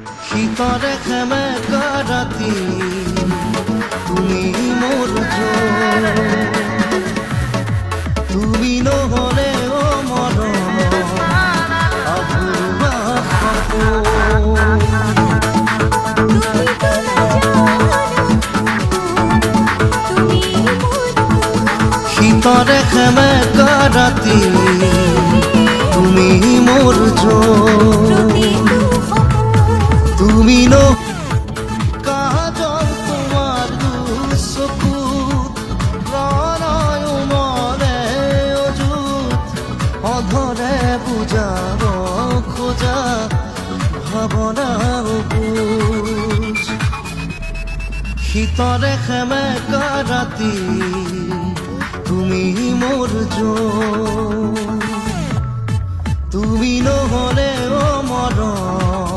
শীতৰে সেমেকা ৰাতি তুমি মোৰ জোৰ, তুমি নহ'লে অ' মৰম আভুৱা সপোন। শীতৰে সেমেকা ৰাতি তুমি মোৰ জোৰ, তুমি ন কাজল তোমাৰ চকুত প্ৰণয় মনে অযুত অধৰে বুজাব খোজা ভাৱনা বুজ। শীতৰে সেমেকা ৰাতি তুমি মোৰ জোৰ, তুমি নহ'লে অ' মৰম